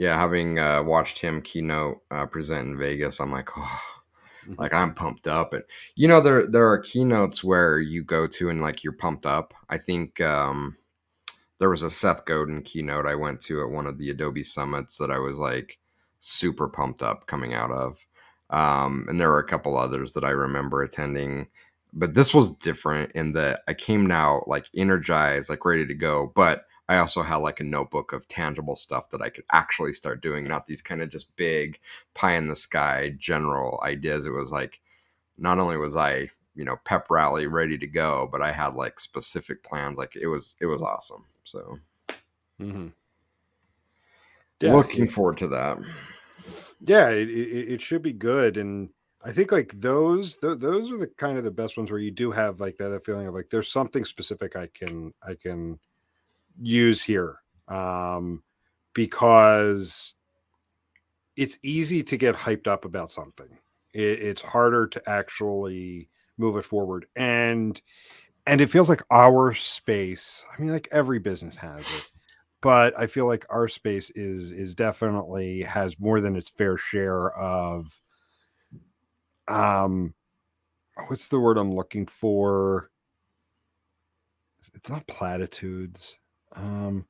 Yeah, having watched him keynote present in Vegas, I'm like, oh, Mhm. like I'm pumped up. And there are keynotes where you go to and like you're pumped up. I think there was a Seth Godin keynote I went to at one of the Adobe summits that I was like super pumped up coming out of. And there were a couple others that I remember attending, but this was different in that I came now like energized, like ready to go, but I also had like a notebook of tangible stuff that I could actually start doing, not these kind of just big pie in the sky general ideas. It was like not only was I, pep rally ready to go, but I had like specific plans. Like it was awesome. So Mhm. Yeah, looking forward to that. yeah, it should be good, and I think like those are the kind of the best ones where you do have like that feeling of like there's something specific I can use here, um, because it's easy to get hyped up about something. It's harder to actually move it forward, and it feels like our space. I mean, like every business has it, but I feel like our space is definitely has more than its fair share of um what's the word I'm looking for? It's not platitudes. Um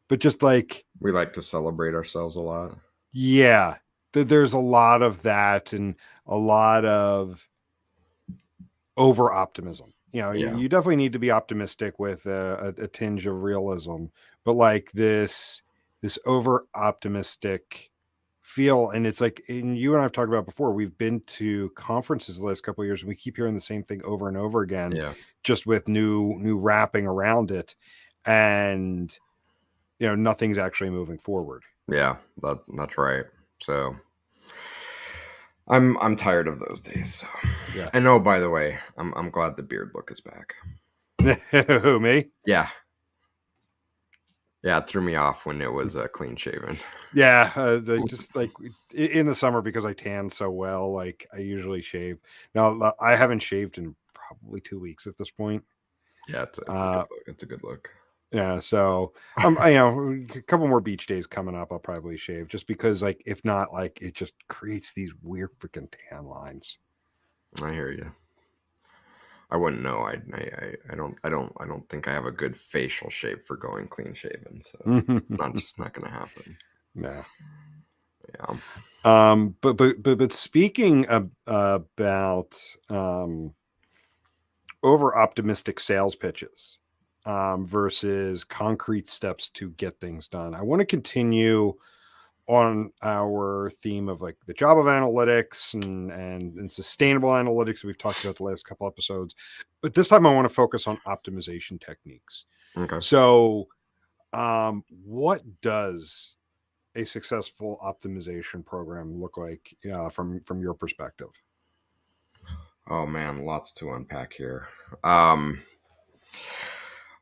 but just like We like to celebrate ourselves a lot. yeah, there's a lot of that and a lot of over optimism. You know, Yeah. you definitely need to be optimistic with a tinge of realism, but like this over optimistic feel, and it's like, and you and I've talked about before. We've been to conferences the last couple of years, and we keep hearing the same thing over and over again, Yeah. just with new wrapping around it, and nothing's actually moving forward. Yeah. That's right. So I'm tired of those days. So. Yeah. I know, by the way, I'm glad the beard look is back. Who, me? Yeah. Yeah, it threw me off when it was clean shaven. Yeah, just like in the summer because I tan so well, like I usually shave. Now I haven't shaved in probably 2 weeks at this point. Yeah, it's a good Uh, look. It's a good look. yeah, so a couple more beach days coming up. I'll probably shave just because, like, if not, like, it just creates these weird freaking tan lines. I hear you. I wouldn't know. I don't think I have a good facial shape for going clean shaven. So it's not just not gonna happen. Yeah. Yeah. But speaking of, about over optimistic sales pitches versus concrete steps to get things done. I want to continue on our theme of like the job of analytics and sustainable analytics that we've talked about the last couple episodes. But this time I want to focus on optimization techniques. Okay. So, what does a successful optimization program look like from your perspective? Oh man, lots to unpack here. Um,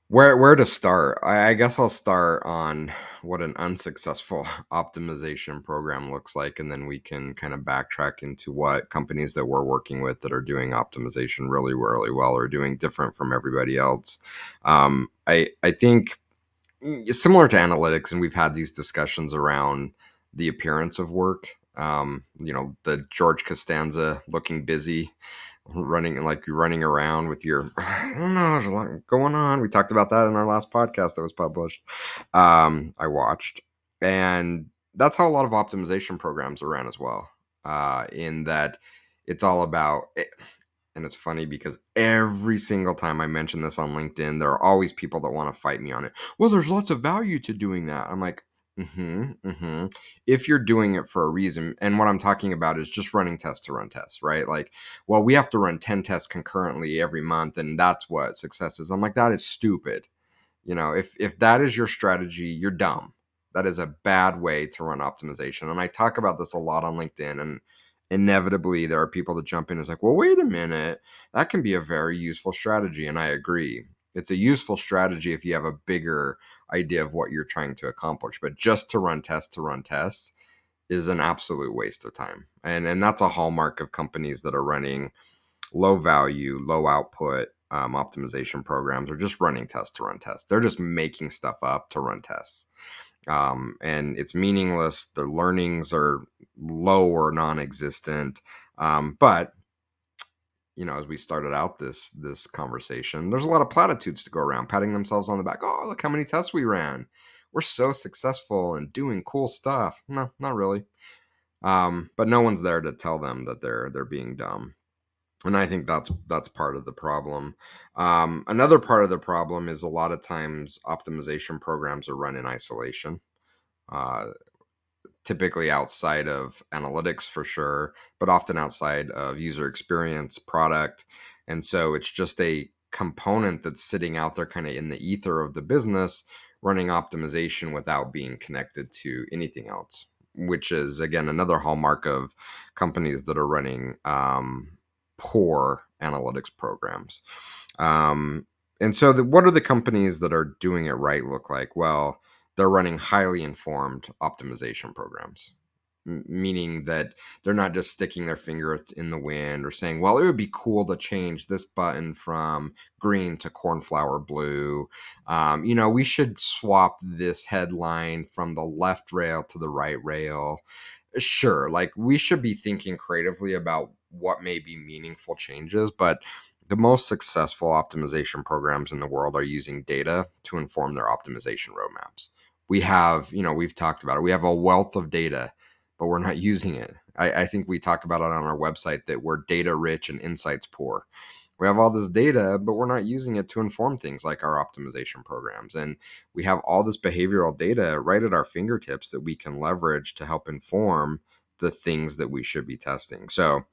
where to start? I guess I'll start on what an unsuccessful optimization program looks like, and then we can kind of backtrack into what companies that we're working with that are doing optimization really, really well are doing different from everybody else. I think similar to analytics, and we've had these discussions around the appearance of work. The George Costanza looking busy, running like you're running around with your I don't know, there's a lot going on. We talked about that in our last podcast that was published. I watched, and that's how a lot of optimization programs are ran as well. In that it's all about it, and it's funny because every single time I mention this on LinkedIn, there are always people that want to fight me on it. Well, there's lots of value to doing that. I'm like, if you're doing it for a reason, and what I'm talking about is just running tests to run tests, right? Like, well, we have to run 10 tests concurrently every month, and that's what success is. I'm like, that is stupid. If that is your strategy, you're dumb. That is a bad way to run optimization. And I talk about this a lot on LinkedIn, and inevitably there are people that jump in and is like, well, wait a minute, that can be a very useful strategy. And I agree. It's a useful strategy if you have a bigger idea of what you're trying to accomplish. But just to run tests is an absolute waste of time. And that's a hallmark of companies that are running low value, low output optimization programs, or just running tests to run tests. They're just making stuff up to run tests. and it's meaningless. The learnings are low or non-existent. But as we started out this conversation, there's a lot of platitudes to go around, patting themselves on the back. Oh, look how many tests we ran. We're so successful and doing cool stuff. No, not really. But no one's there to tell them that they're being dumb. And I think that's part of the problem. Another part of the problem is a lot of times optimization programs are run in isolation. Uh, Typically outside of analytics for sure, but often outside of user experience, product. And so it's just a component that's sitting out there kind of in the ether of the business, running optimization without being connected to anything else, which is, again, another hallmark of companies that are running poor analytics programs. And so, what are the companies that are doing it right look like? Well, they're running highly informed optimization programs, meaning that they're not just sticking their finger in the wind or saying, well, it would be cool to change this button from green to cornflower blue. We should swap this headline from the left rail to the right rail. Sure, like we should be thinking creatively about what may be meaningful changes, but the most successful optimization programs in the world are using data to inform their optimization roadmaps. We've talked about it. We have a wealth of data, but we're not using it. I think we talk about it on our website that we're data rich and insights poor. We have all this data, but we're not using it to inform things like our optimization programs. And we have all this behavioral data right at our fingertips that we can leverage to help inform the things that we should be testing. So,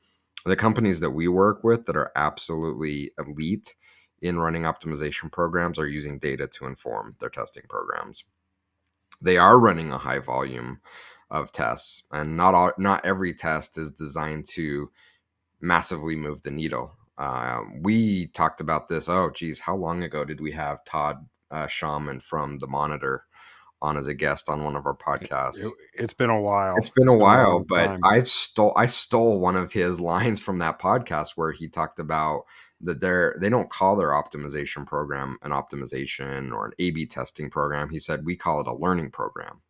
the companies that we work with that are absolutely elite in running optimization programs are using data to inform their testing programs. They are running a high volume of tests, and not every test is designed to massively move the needle. We talked about this. Oh, geez, how long ago did we have Todd Shaman from The Monitor on as a guest on one of our podcasts? It's been a while. It's been a It's been a while, long but time. I stole one of his lines from that podcast where he talked about that they don't call their optimization program an optimization or an A/B testing program. He said we call it a learning program.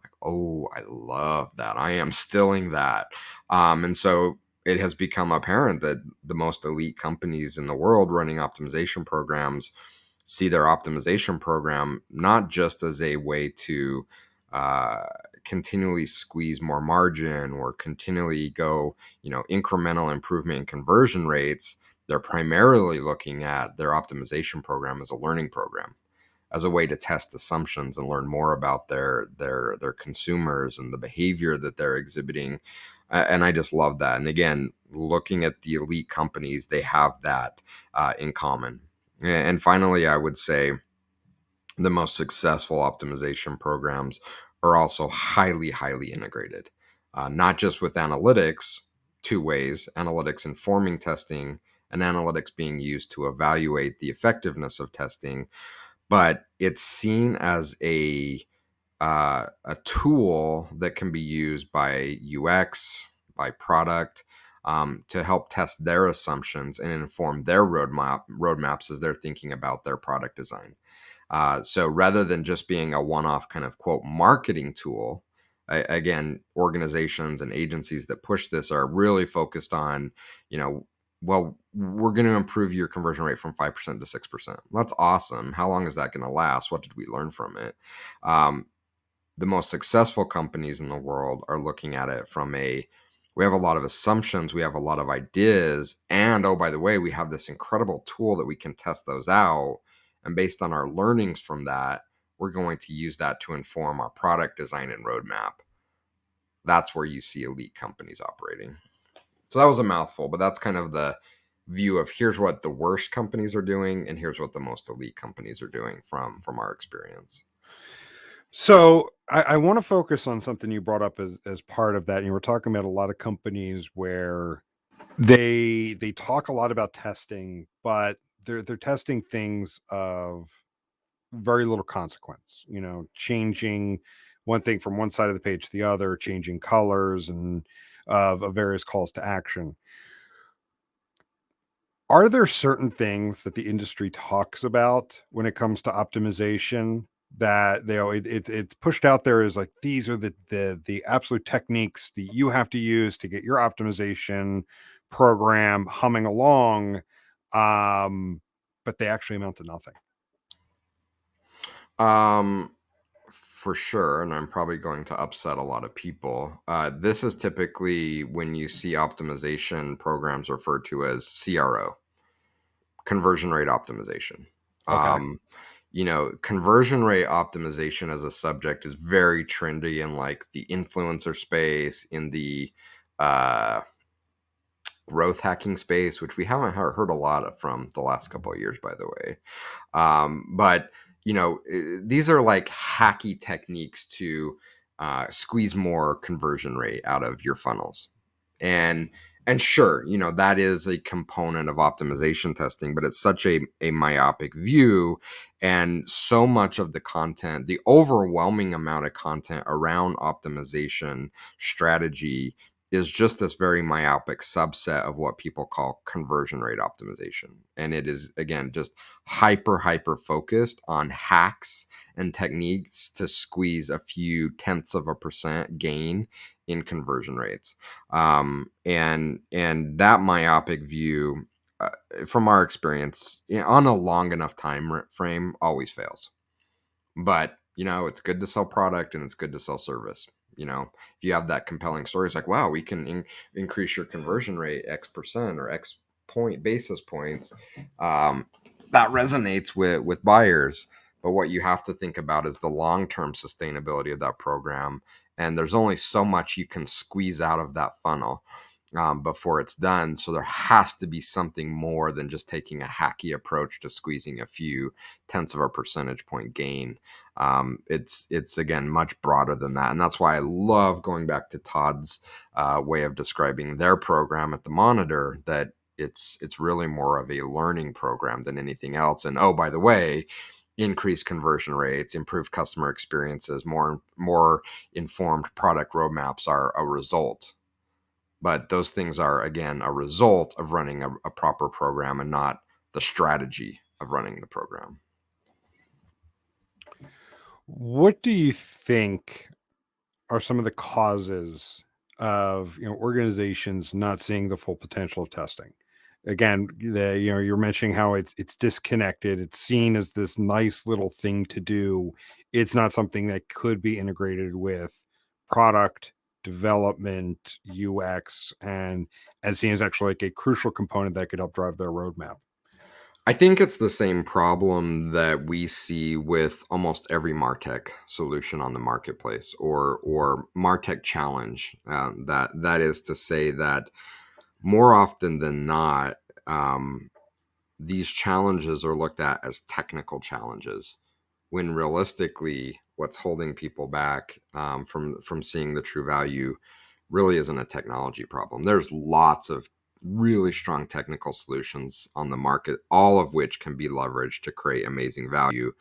Like, oh, I love that. I am stealing that. And so it has become apparent that the most elite companies in the world running optimization programs see their optimization program not just as a way to uh, continually squeeze more margin or continually go, incremental improvement in conversion rates. They're primarily looking at their optimization program as a learning program, as a way to test assumptions and learn more about their consumers and the behavior that they're exhibiting. And I just love that. And again, looking at the elite companies, they have that in common. And finally, I would say the most successful optimization programs are also highly, highly integrated, not just with analytics, two ways: analytics informing testing and analytics being used to evaluate the effectiveness of testing, but it's seen as a tool that can be used by UX, by product, to help test their assumptions and inform their roadmaps as they're thinking about their product design. So rather than just being a one-off kind of quote marketing tool, again, organizations and agencies that push this are really focused on, well, we're going to improve your conversion rate from 5% to 6%. That's awesome. How long is that going to last? What did we learn from it? The most successful companies in the world are looking at it from we have a lot of assumptions, we have a lot of ideas, and oh, by the way, we have this incredible tool that we can test those out. And based on our learnings from that, we're going to use that to inform our product design and roadmap. That's where you see elite companies operating. So that was a mouthful, but that's kind of the view of here's what the worst companies are doing and here's what the most elite companies are doing from our experience. So I want to focus on something you brought up as part of that. You were talking about a lot of companies where they talk a lot about testing, but they're testing things of very little consequence. Changing one thing from one side of the page to the other, changing colors and of various calls to action. Are there certain things that the industry talks about when it comes to optimization that it's pushed out there as like these are the absolute techniques that you have to use to get your optimization program humming along, um, but they actually amount to nothing. Um, for sure, and I'm probably going to upset a lot of people. This is typically when you see optimization programs referred to as CRO, conversion rate optimization. Okay. Um, conversion rate optimization as a subject is very trendy in like the influencer space, in the uh, growth hacking space, which we haven't heard a lot of from the last couple of years, by the way. But these are like hacky techniques to squeeze more conversion rate out of your funnels, and sure, that is a component of optimization testing, but it's such a myopic view, and so much of the content, the overwhelming amount of content around optimization strategy is just this very myopic subset of what people call conversion rate optimization. And it is, again, just hyper focused on hacks and techniques to squeeze a few tenths of a percent gain in conversion rates. And that myopic view, from our experience, on a long enough time frame, always fails. But it's good to sell product and it's good to sell service. If you have that compelling story, it's like, wow, we can increase your conversion rate X% or X basis points. um, that resonates with buyers. But what you have to think about is the long-term sustainability of that program, and there's only so much you can squeeze out of that funnel before it's done. So there has to be something more than just taking a hacky approach to squeezing a few tenths of a percentage point gain. It's again much broader than that, and that's why I love going back to Todd's way of describing their program at the Monitor. That it's really more of a learning program than anything else. And oh, by the way, increased conversion rates, improved customer experiences, more informed product roadmaps are a result. But those things are, again, a result of running a proper program and not the strategy of running the program. What do you think are some of the causes of organizations not seeing the full potential of testing? Again, you're mentioning how it's disconnected. It's seen as this nice little thing to do. It's not something that could be integrated with product development, UX, and as seen as actually like a crucial component that could help drive their roadmap. I think it's the same problem that we see with almost every MarTech solution on the marketplace, or MarTech challenge. That is to say that more often than not, um, these challenges are looked at as technical challenges, when realistically, what's holding people back from seeing the true value really isn't a technology problem. There's lots of really strong technical solutions on the market, all of which can be leveraged to create amazing value,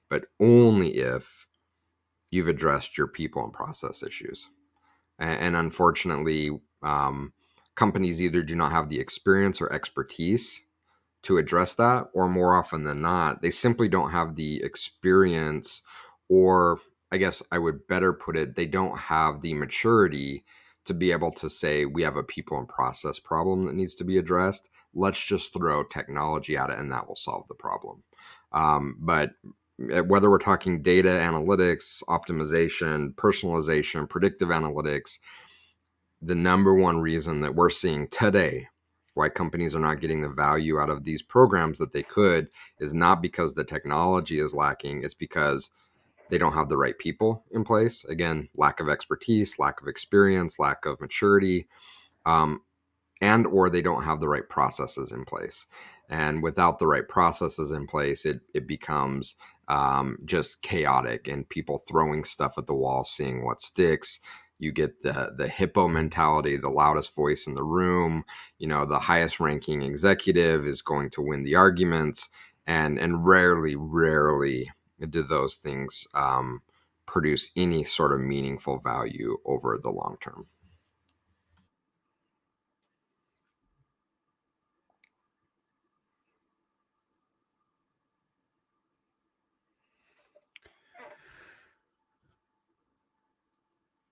but only if you've addressed your people and process issues. And unfortunately, companies either do not have the experience or expertise to address that, or more often than not, they simply don't have the experience, or I guess I would better put it, they don't have the maturity to be able to say, we have a people and process problem that needs to be addressed. Let's just throw technology at it and that will solve the problem. But whether we're talking data analytics, optimization, personalization, predictive analytics, the number one reason that we're seeing today why companies are not getting the value out of these programs that they could is not because the technology is lacking. It's because they don't have the right people in place. Again, lack of expertise, lack of experience, lack of maturity, um, and or they don't have the right processes in place. And without the right processes in place, it becomes just chaotic, and people throwing stuff at the wall, seeing what sticks. You get the hippo mentality, the loudest voice in the room. The highest ranking executive is going to win the arguments, and rarely do those things produce any sort of meaningful value over the long term.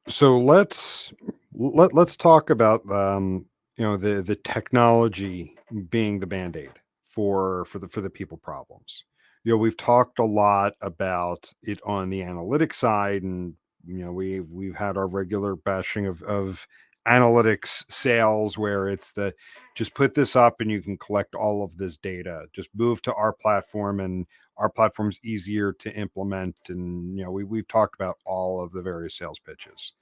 So let's talk about the technology being the band-aid for the people problems. We've talked a lot about it on the analytics side, and we've had our regular bashing of analytics sales where it's the just put this up and you can collect all of this data. Just move to our platform, and our platform's easier to implement. And we've talked about all of the various sales pitches.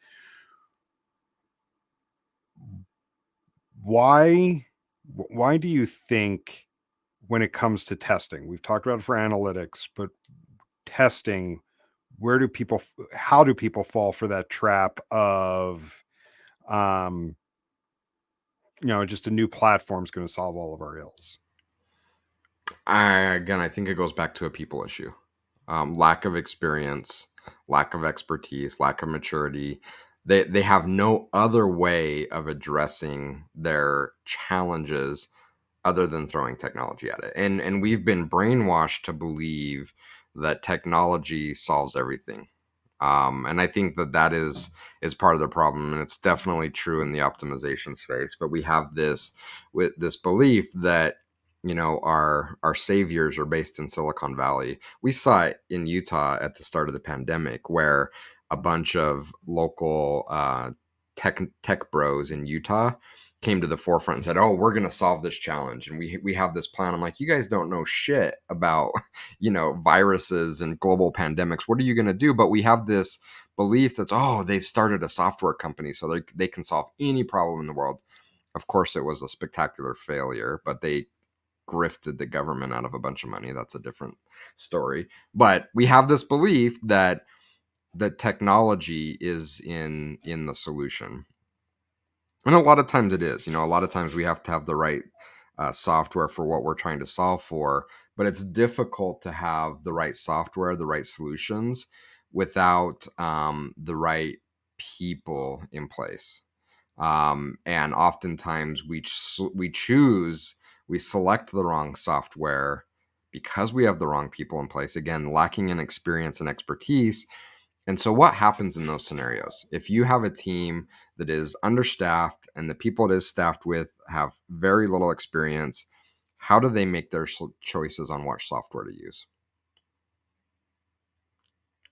Why do you think, when it comes to testing, we've talked about it for analytics, but testing, how do people fall for that trap of um just a new platform is going to solve all of our ills? I think it goes back to a people issue. Lack of experience, lack of expertise, lack of maturity. They have no other way of addressing their challenges other than throwing technology at it. And we've been brainwashed to believe that technology solves everything. And I think that is part of the problem, and it's definitely true in the optimization space. But we have this belief that our saviors are based in Silicon Valley. We saw it in Utah at the start of the pandemic, where a bunch of local tech bros in Utah came to the forefront and said, "Oh, we're going to solve this challenge, and we have this plan." I'm like, "You guys don't know shit about viruses and global pandemics. What are you going to do?" But we have this belief that, oh, they've started a software company, so they can solve any problem in the world. Of course, it was a spectacular failure, but they grifted the government out of a bunch of money. That's a different story. But we have this belief that the technology is in the solution, and a lot of times it is. A lot of times we have to have the right software for what we're trying to solve for, but it's difficult to have the right software, the right solutions without the right people in place. And oftentimes we select the wrong software because we have the wrong people in place. Again, lacking in experience and expertise. And so, what happens in those scenarios? If you have a team that is understaffed and the people it is staffed with have very little experience, how do they make their choices on what software to use?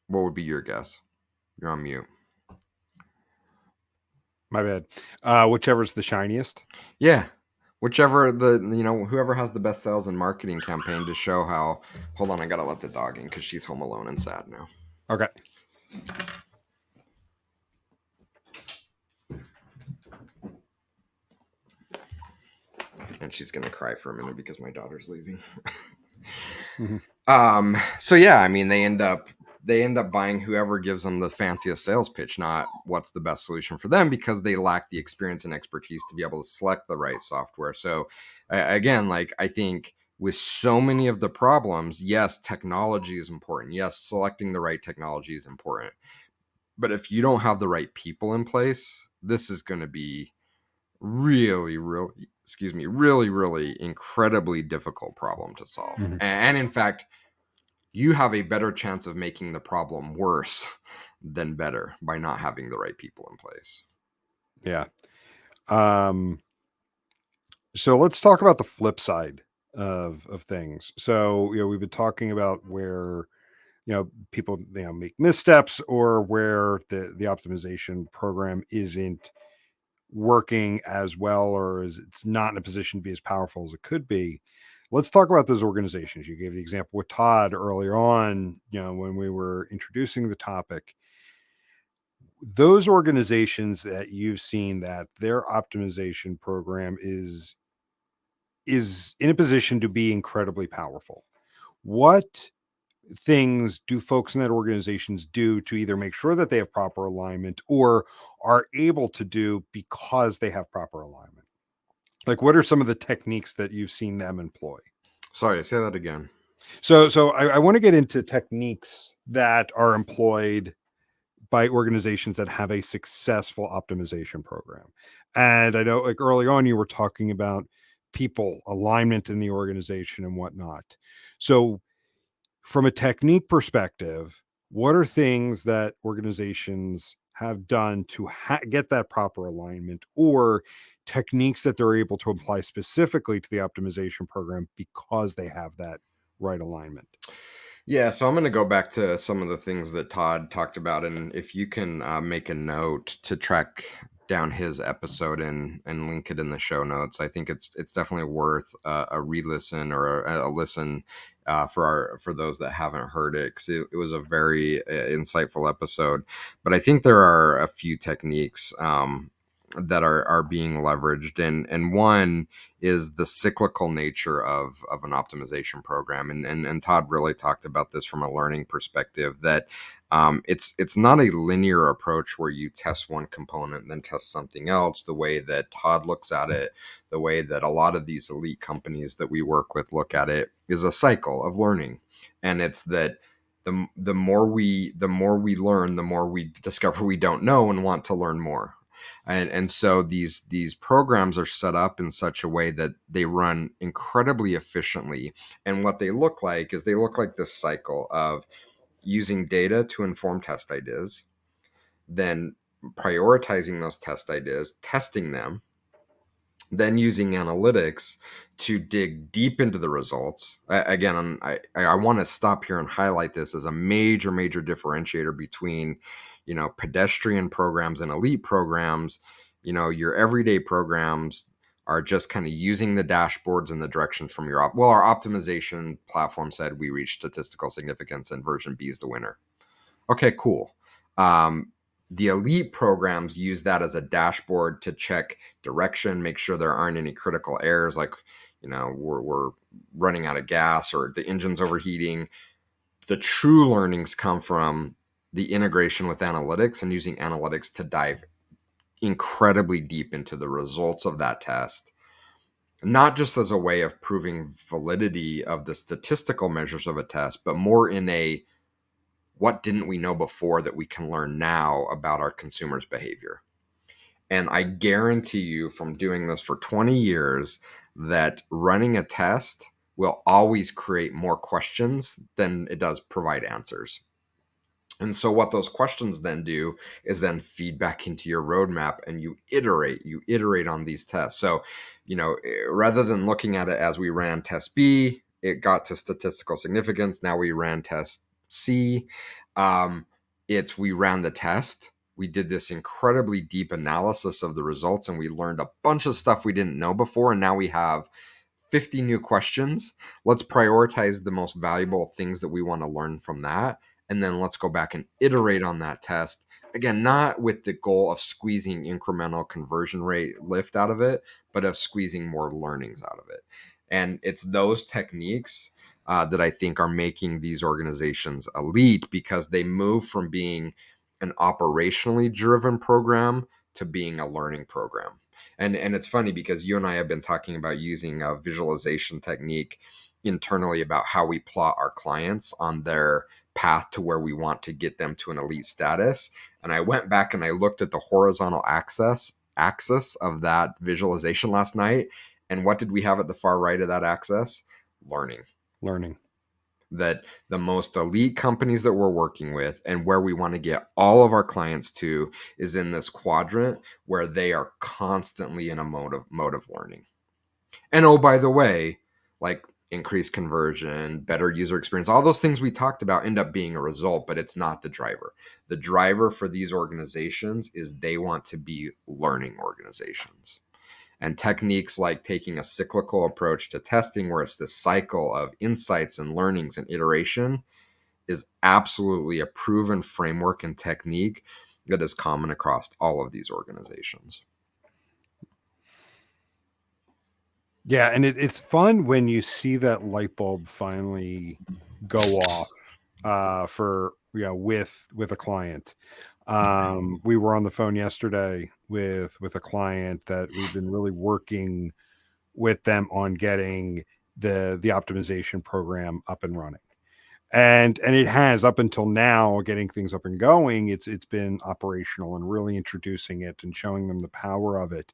What would be your guess? You're on mute. My bad. Whichever's the shiniest. Yeah. Whichever whoever has the best sales and marketing campaign to show how. Hold on, I gotta let the dog in because she's home alone and sad now. Okay. And she's gonna cry for a minute because my daughter's leaving. Mhm. So yeah, I mean they end up buying whoever gives them the fanciest sales pitch, not what's the best solution for them, because they lack the experience and expertise to be able to select the right software. So again, like, I think with so many of the problems, yes, technology is important. Yes, selecting the right technology is important. But if you don't have the right people in place, this is going to be really, really, excuse me, really, really incredibly difficult problem to solve. Mhm. And in fact, you have a better chance of making the problem worse than better by not having the right people in place. Yeah. Um, so let's talk about the flip side of things. So, we've been talking about where, people, make missteps, or where the optimization program isn't working as well, or is it's not in a position to be as powerful as it could be. Let's talk about those organizations. You gave the example with Todd earlier on, when we were introducing the topic. Those organizations that you've seen that their optimization program is in a position to be incredibly powerful. What things do folks in that organizations do to either make sure that they have proper alignment, or are able to do because they have proper alignment? Like, what are some of the techniques that you've seen them employ? Sorry, say that again. So I want to get into techniques that are employed by organizations that have a successful optimization program. And I know, like, early on, you were talking about people alignment in the organization and whatnot. So, from a technique perspective, what are things that organizations have done to get that proper alignment, or techniques that they're able to apply specifically to the optimization program because they have that right alignment? Yeah, so I'm going to go back to some of the things that Todd talked about, and if you can make a note to track down his episode and link it in the show notes, I think it's definitely worth a re-listen or a listen for those that haven't heard it, because it was a very insightful episode. But I think there are a few techniques that are being leveraged, and one is the cyclical nature of an optimization program. And Todd really talked about this from a learning perspective, that it's not a linear approach where you test one component and then test something else. The way that Todd looks at it, the way that a lot of these elite companies that we work with look at it, is a cycle of learning. And it's that the more we learn, the more we discover we don't know and want to learn more. And so these programs are set up in such a way that they run incredibly efficiently. And what they look like is, they look like this cycle of using data to inform test ideas, then prioritizing those test ideas, testing them, then using analytics to dig deep into the results. Again, I want to stop here and highlight this as a major differentiator between, pedestrian programs and elite programs. Your everyday programs are just kind of using the dashboards and the directions from our optimization platform said we reached statistical significance and version B is the winner. Okay, cool. Um, the elite programs use that as a dashboard to check direction, make sure there aren't any critical errors, like, we're running out of gas or the engine's overheating. The true learnings come from the integration with analytics and using analytics to dive incredibly deep into the results of that test, not just as a way of proving validity of the statistical measures of a test, but more in a, what didn't we know before that we can learn now about our consumers' behavior? And I guarantee you, from doing this for 20 years, that running a test will always create more questions than it does provide answers. And so what those questions then do is then feed back into your roadmap, and you iterate on these tests. So, rather than looking at it as we ran test B, it got to statistical significance. Now we ran test C. Um, it's we ran the test. We did this incredibly deep analysis of the results, and we learned a bunch of stuff we didn't know before. And now we have 50 new questions. Let's prioritize the most valuable things that we want to learn from that. And then let's go back and iterate on that test. Again, not with the goal of squeezing incremental conversion rate lift out of it, but of squeezing more learnings out of it. And it's those techniques that I think are making these organizations elite, because they move from being an operationally driven program to being a learning program. And it's funny because you and I have been talking about using a visualization technique internally about how we plot our clients on their path to where we want to get them to an elite status. And I went back and I looked at the horizontal axis of that visualization last night. And what did we have at the far right of that axis? Learning. Learning. That the most elite companies that we're working with and where we want to get all of our clients to is in this quadrant where they are constantly in a mode of learning. And oh, by the way, like increased conversion, better user experience, all those things we talked about end up being a result, but it's not the driver. The driver for these organizations is they want to be learning organizations. And techniques like taking a cyclical approach to testing, where it's this cycle of insights and learnings and iteration, is absolutely a proven framework and technique that is common across all of these organizations. Yeah, and it's fun when you see that light bulb finally go off for with a client. We were on the phone yesterday with a client that we've been really working with them on getting the optimization program up and running. And it has, up until now, getting things up and going. It's been operational and really introducing it and showing them the power of it.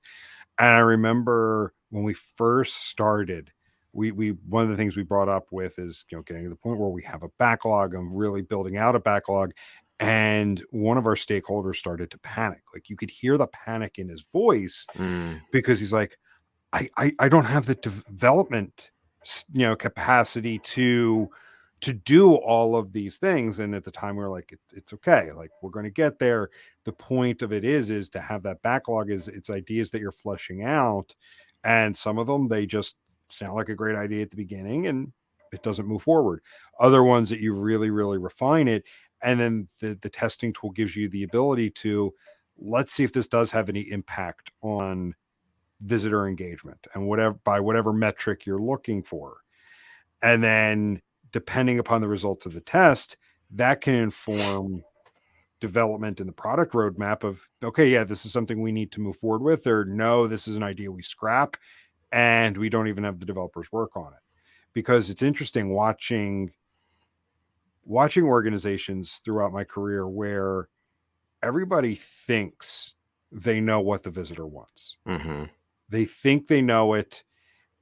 And I remember when we first started, we one of the things we brought up with is, getting to the point where we have a backlog and really building out a backlog. And one of our stakeholders started to panic. Like, you could hear the panic in his voice, Mm. because he's like, I don't have the development, capacity to do all of these things. And at the time we were like, it's okay. Like, we're going to get there. The point of it is to have that backlog, is it's ideas that you're fleshing out. And some of them, they just sound like a great idea at the beginning and it doesn't move forward. Other ones that you really, really refine it. And then the testing tool gives you the ability to, let's see if this does have any impact on visitor engagement, and whatever, by whatever metric you're looking for. And then, depending upon the results of the test, that can inform development in the product roadmap of, okay, yeah, this is something we need to move forward with, or no, this is an idea we scrap and we don't even have the developers work on it. Because it's interesting watching organizations throughout my career where everybody thinks they know what the visitor wants. Mm-hmm. They think they know it,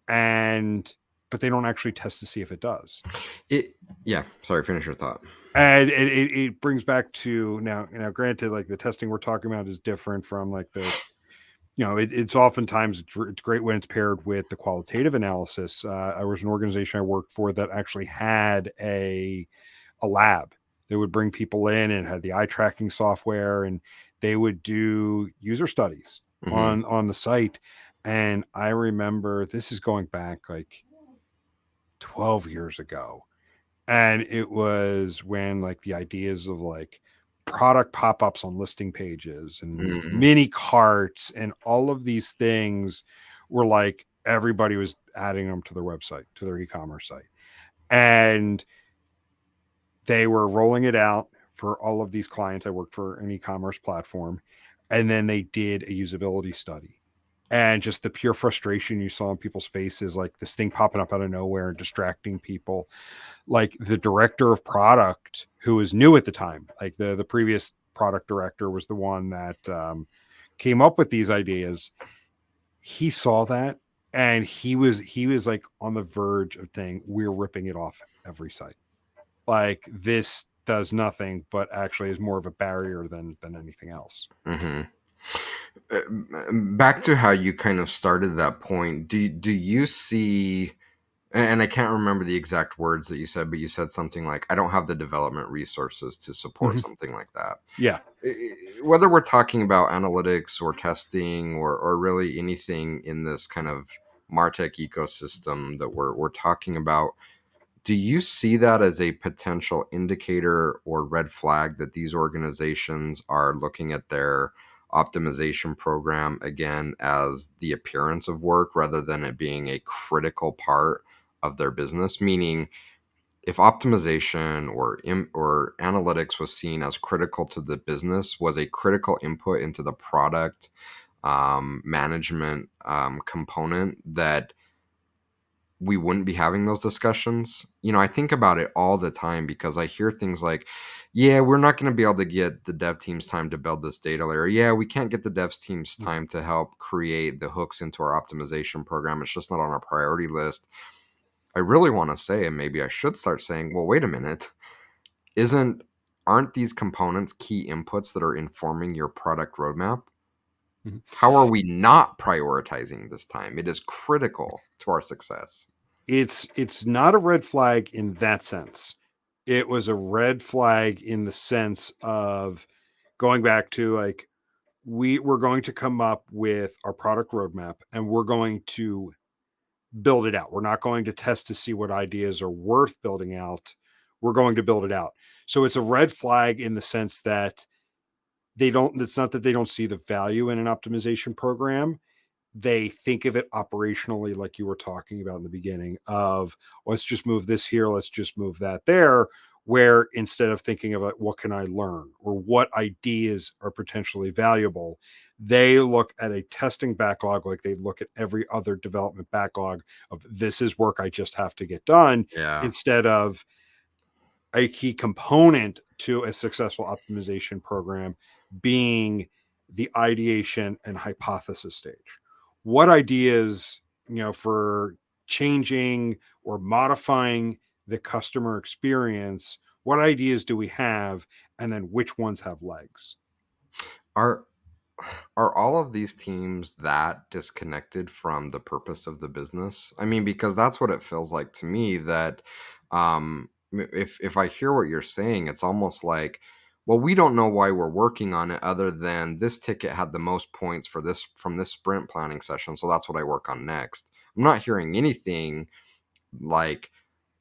and but they don't actually test to see if it does. It, yeah. Sorry, finish your thought. And it brings back to, now granted, like, the testing we're talking about is different from like it's oftentimes it's great when it's paired with the qualitative analysis. I was an organization I worked for that actually had a lab. They would bring people in and had the eye tracking software, and they would do user studies Mm-hmm. on the site. And I remember, this is going back like 12 years ago. And it was when, like, the ideas of like product pop-ups on listing pages and Mm-hmm. mini carts and all of these things were like, everybody was adding them to their website, to their e-commerce site. And they were rolling it out for all of these clients. I worked for an e-commerce platform. And then they did a usability study. And just the pure frustration you saw in people's faces, like this thing popping up out of nowhere and distracting people. Like, the director of product, who was new at the time, like the previous product director was the one that came up with these ideas. He saw that, and he was like on the verge of saying, we're ripping it off every site. Like, this does nothing but actually is more of a barrier than anything else. Mm-hmm. Back to how you kind of started that point. Do you see? And I can't remember the exact words that you said, but you said something like, "I don't have the development resources to support Mhm. something like that." Yeah. Whether we're talking about analytics or testing or really anything in this kind of martech ecosystem that we're talking about, do you see that as a potential indicator or red flag that these organizations are looking at their optimization program again as the appearance of work rather than it being a critical part of their business? Meaning, if optimization or analytics was seen as critical to the business, was a critical input into the product management component, that we wouldn't be having those discussions. I think about it all the time because I hear things like, yeah, we're not going to be able to get the dev team's time to build this data layer. Yeah, we can't get the devs team's Mhm. time to help create the hooks into our optimization program. It's just not on our priority list. I really want to say, and maybe I should start saying, well, wait a minute. Isn't aren't these components key inputs that are informing your product roadmap? Mhm. How are we not prioritizing this time? It is critical to our success. It's not a red flag in that sense. It was a red flag in the sense of going back to, like, we're going to come up with our product roadmap and we're going to build it out. We're not going to test to see what ideas are worth building out. We're going to build it out. So it's a red flag in the sense that it's not that they don't see the value in an optimization program. They think of it operationally, like you were talking about in the beginning, of, let's just move this here, let's just move that there, where instead of thinking of, like, what can I learn or what ideas are potentially valuable, they look at a testing backlog like they look at every other development backlog of, this is work I just have to get done, Yeah. instead of a key component to a successful optimization program being the ideation and hypothesis stage. What ideas, for changing or modifying the customer experience, What ideas do we have, and then which ones have legs? Are are all of these teams that disconnected from the purpose of the business? I mean, because that's what it feels like to me that if I hear what you're saying, it's almost like, well, we don't know why we're working on it other than this ticket had the most points for this from this sprint planning session, so that's what I work on next. I'm not hearing anything like,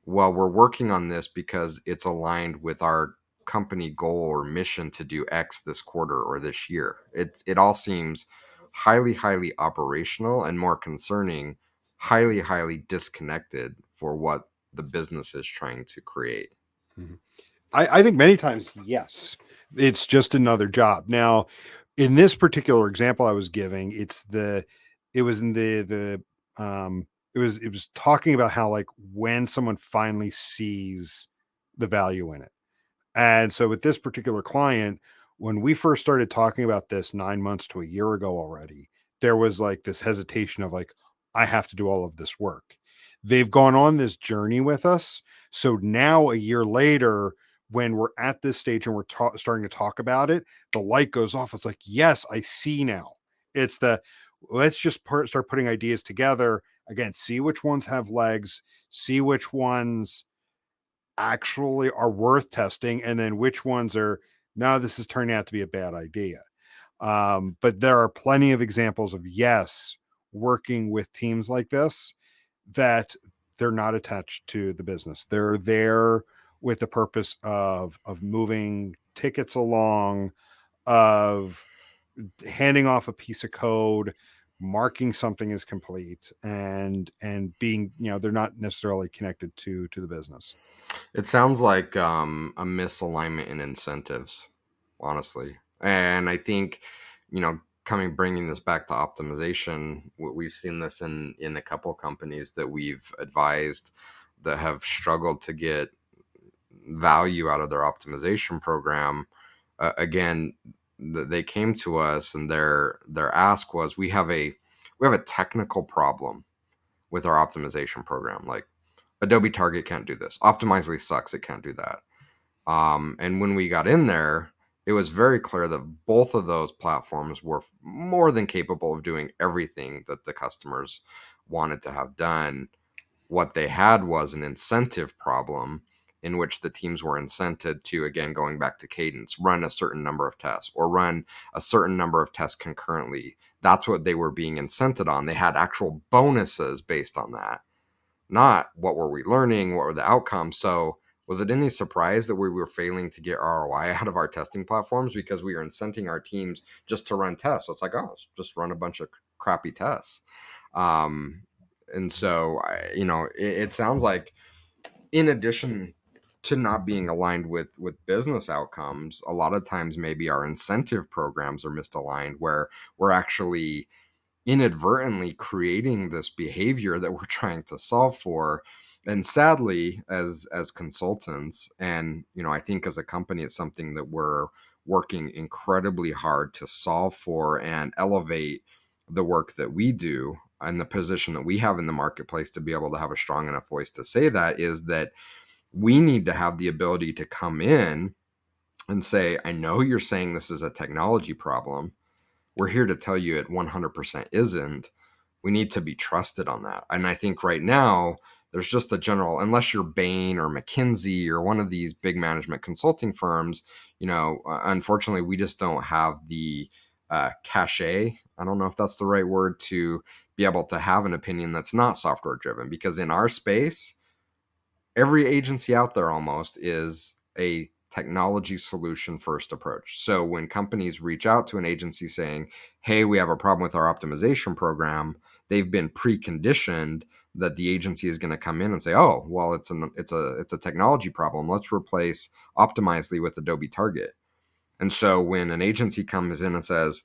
well, we're working on this because it's aligned with our company goal or mission to do X this quarter or this year. It all seems highly, highly operational and more concerning, highly, highly disconnected for what the business is trying to create. Mhm. I think many times, yes, it's just another job. Now, in this particular example I was giving, it was in it was talking about how like when someone finally sees the value in it. And so with this particular client, when we first started talking about this 9 months to a year ago already, there was like this hesitation of like, I have to do all of this work. They've gone on this journey with us. So now, a year later, when we're at this stage and we're starting to talk about it, the light goes off. It's like, yes, I see now. It's the let's just start putting ideas together again, see which ones have legs, see which ones actually are worth testing, and then which ones are now this is turning out to be a bad idea. But there are plenty of examples of yes, working with teams like this that they're not attached to the business. They're there with the purpose of moving tickets along, of handing off a piece of code, marking something as complete, and being, they're not necessarily connected to the business. It sounds like a misalignment in incentives, honestly. And I think, bringing this back to optimization, we've seen this in a couple companies that we've advised that have struggled to get value out of their optimization program. Again, they came to us and their ask was, we have a technical problem with our optimization program. Like, Adobe Target can't do this. Optimizely sucks. It can't do that. And when we got in there, it was very clear that both of those platforms were more than capable of doing everything that the customers wanted to have done. What they had was an incentive problem in which the teams were incented to, again, going back to cadence, run a certain number of tests or run a certain number of tests concurrently. That's what they were being incented on. They had actual bonuses based on that, not what were we learning, what were the outcomes. So was it any surprise that we were failing to get ROI out of our testing platforms because we were incenting our teams just to run tests? So it's like, oh, let's just run a bunch of crappy tests. Um, and so, it sounds like, in addition to not being aligned with business outcomes, a lot of times maybe our incentive programs are misaligned, where we're actually inadvertently creating this behavior that we're trying to solve for. And sadly, as consultants, and I think as a company, it's something that we're working incredibly hard to solve for and elevate the work that we do and the position that we have in the marketplace to be able to have a strong enough voice to say that, is that we need to have the ability to come in and say, I know you're saying this is a technology problem. We're here to tell you it 100% isn't. We need to be trusted on that. And I think right now, there's just a general, unless you're Bain or McKinsey or one of these big management consulting firms, unfortunately, we just don't have the cachet. I don't know if that's the right word, to be able to have an opinion that's not software driven. Because in our space, every agency out there almost is a technology solution first approach. So when companies reach out to an agency saying, "Hey, we have a problem with our optimization program," they've been preconditioned that the agency is going to come in and say, "Oh, well, it's a technology problem. Let's replace Optimizely with Adobe Target." And so when an agency comes in and says,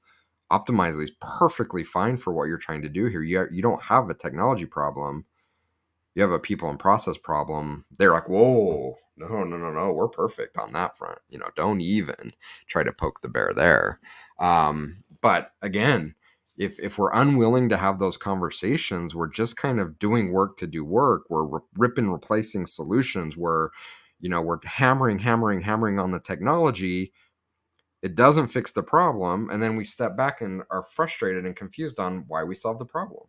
"Optimizely is perfectly fine for what you're trying to do here. You don't have a technology problem, you have a people and process problem," they're like, "Whoa, no, no, no, no, we're perfect on that front. Don't even try to poke the bear there." But again, if we're unwilling to have those conversations, we're just kind of doing work to do work. We're ripping, replacing solutions. We're we're hammering on the technology. It doesn't fix the problem, and then we step back and are frustrated and confused on why we solved the problem.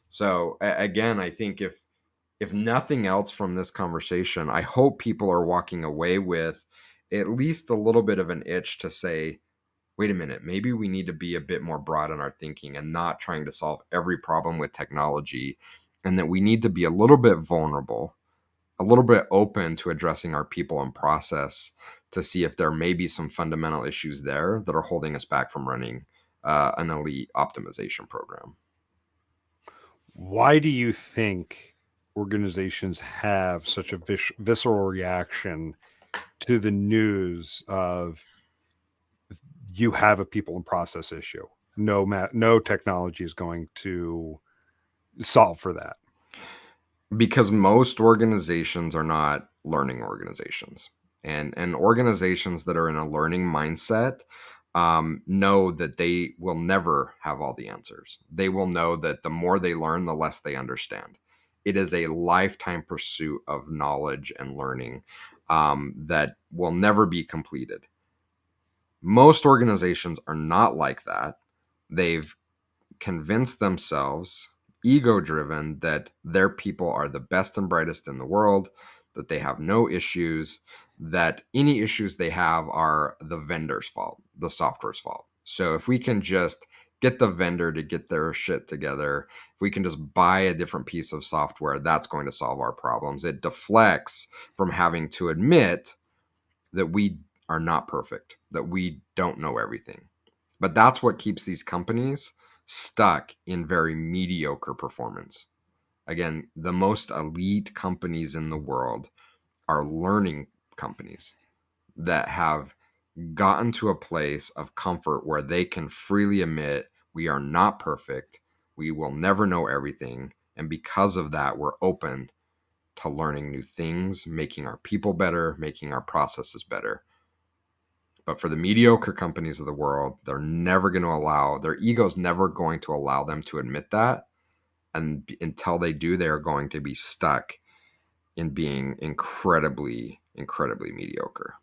So again, I think if nothing else from this conversation, I hope people are walking away with at least a little bit of an itch to say, wait a minute, maybe we need to be a bit more broad in our thinking and not trying to solve every problem with technology, and that we need to be a little bit vulnerable, a little bit open to addressing our people and process to see if there may be some fundamental issues there that are holding us back from running an elite optimization program. Why do you think organizations have such a visceral reaction to the news of you have a people and process issue? No technology is going to solve for that. Because most organizations are not learning organizations, and organizations that are in a learning mindset know that they will never have all the answers. They will know that the more they learn, the less they understand. It is a lifetime pursuit of knowledge and learning that will never be completed. Most organizations are not like that. They've convince themselves, ego driven, that their people are the best and brightest in the world, that they have no issues, that any issues they have are the vendor's fault, the software's fault. So if we can just get the vendor to get their shit together, if we can just buy a different piece of software, that's going to solve our problems. It deflects from having to admit that we are not perfect, that we don't know everything. But that's what keeps these companies stuck in very mediocre performance. Again, the most elite companies in the world are learning companies that have gotten to a place of comfort where they can freely admit we are not perfect, we will never know everything, and because of that, we're open to learning new things, making our people better, making our processes better. But for the mediocre companies of the world, they're never going to allow, their ego's never going to allow them to admit that. And until they do, they are going to be stuck in being incredibly, incredibly mediocre.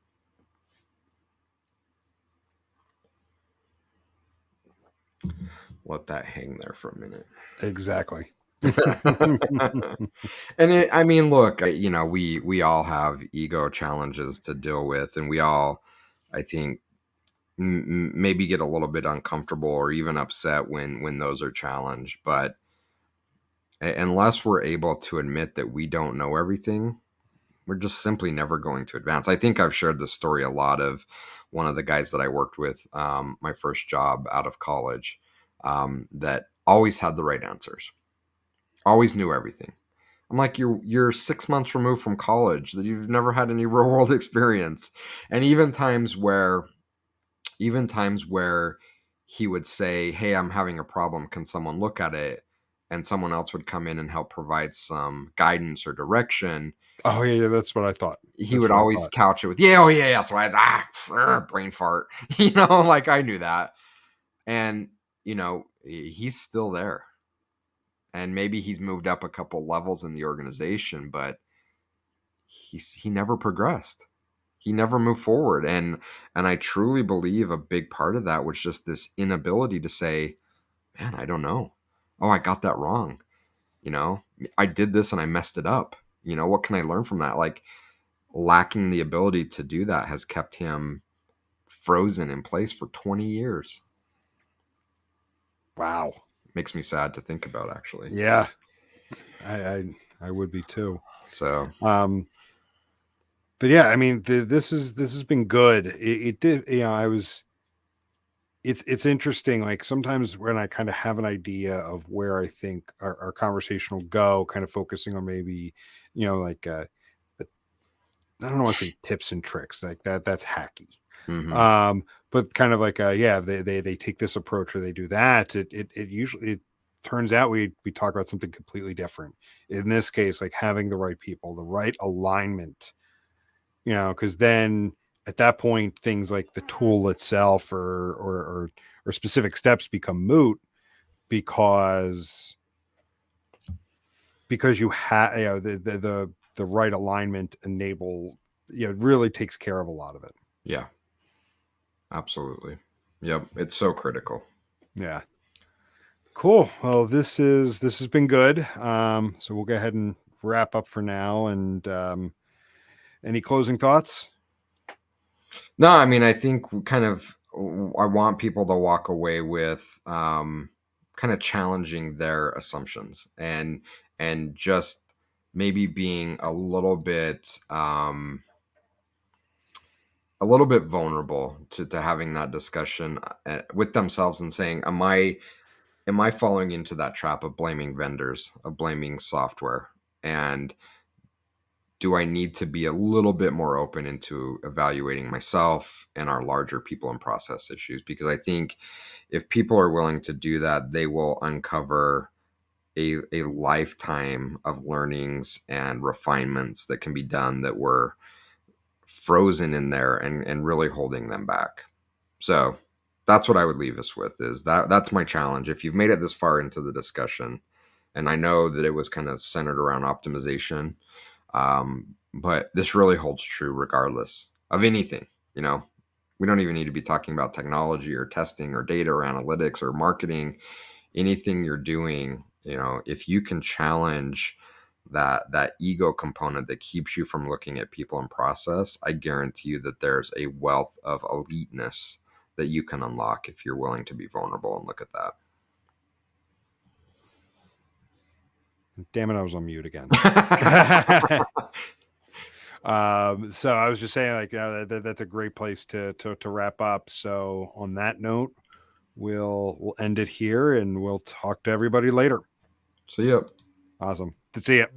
Let that hang there for a minute. Exactly. And I mean, look, we all have ego challenges to deal with, and we all, I think, maybe get a little bit uncomfortable or even upset when those are challenged. But unless we're able to admit that we don't know everything, we're just simply never going to advance. I think I've shared the story a lot of one of the guys that I worked with, my first job out of college, that always had the right answers, always knew everything. I'm like, you're 6 months removed from college, that you've never had any real world experience, and even times where he would say, "Hey, I'm having a problem. Can someone look at it?" And someone else would come in and help provide some guidance or direction. Oh yeah, that's what I thought. He That's would what I always thought. couch it with, "Yeah, oh yeah, that's right. Brain fart." Like I knew that. And he's still there. And maybe he's moved up a couple levels in the organization, but he never progressed. He never moved forward. And I truly believe a big part of that was just this inability to say, man, I don't know. Oh, I got that wrong. You know, I did this and I messed it up. What can I learn from that? Like, lacking the ability to do that has kept him frozen in place for 20 years. Wow. Makes me sad to think about, actually. Yeah, I would be too. So, Um, but yeah, I mean, this has been good. It did, I was. It's interesting. Like sometimes when I kind of have an idea of where I think our conversation will go, kind of focusing on maybe, like I don't want to say tips and tricks like that. That's hacky. mhm. But kind of like yeah, they take this approach or they do that. It usually it turns out we talk about something completely different. In this case, like having the right people, the right alignment, because then at that point things like the tool itself or specific steps become moot because you have the the right alignment enable, it really takes care of a lot of it. Yeah, absolutely. Yep, it's so critical. Yeah. Cool. Well, this has been good. So we'll go ahead and wrap up for now. And any closing thoughts? No, I mean, I think I want people to walk away with kind of challenging their assumptions and just maybe being a little bit vulnerable to having that discussion with themselves and saying, am I falling into that trap of blaming vendors, of blaming software? And do I need to be a little bit more open into evaluating myself and our larger people and process issues? Because I think if people are willing to do that, they will uncover a lifetime of learnings and refinements that can be done that were frozen in there and really holding them back. So that's what I would leave us with, is that's my challenge. If you've made it this far into the discussion, and I know that it was kind of centered around optimization, but this really holds true regardless of anything. You know, we don't even need to be talking about technology or testing or data or analytics or marketing. Anything you're doing, if you can challenge that ego component that keeps you from looking at people and process, I guarantee you that there's a wealth of eliteness that you can unlock if you're willing to be vulnerable and look at Damn it, I was on mute again. that. So I was just saying, like, that's a great place to wrap up. So on that note, we'll end it here, and we'll talk to everybody later. So, yep. Awesome. See ya.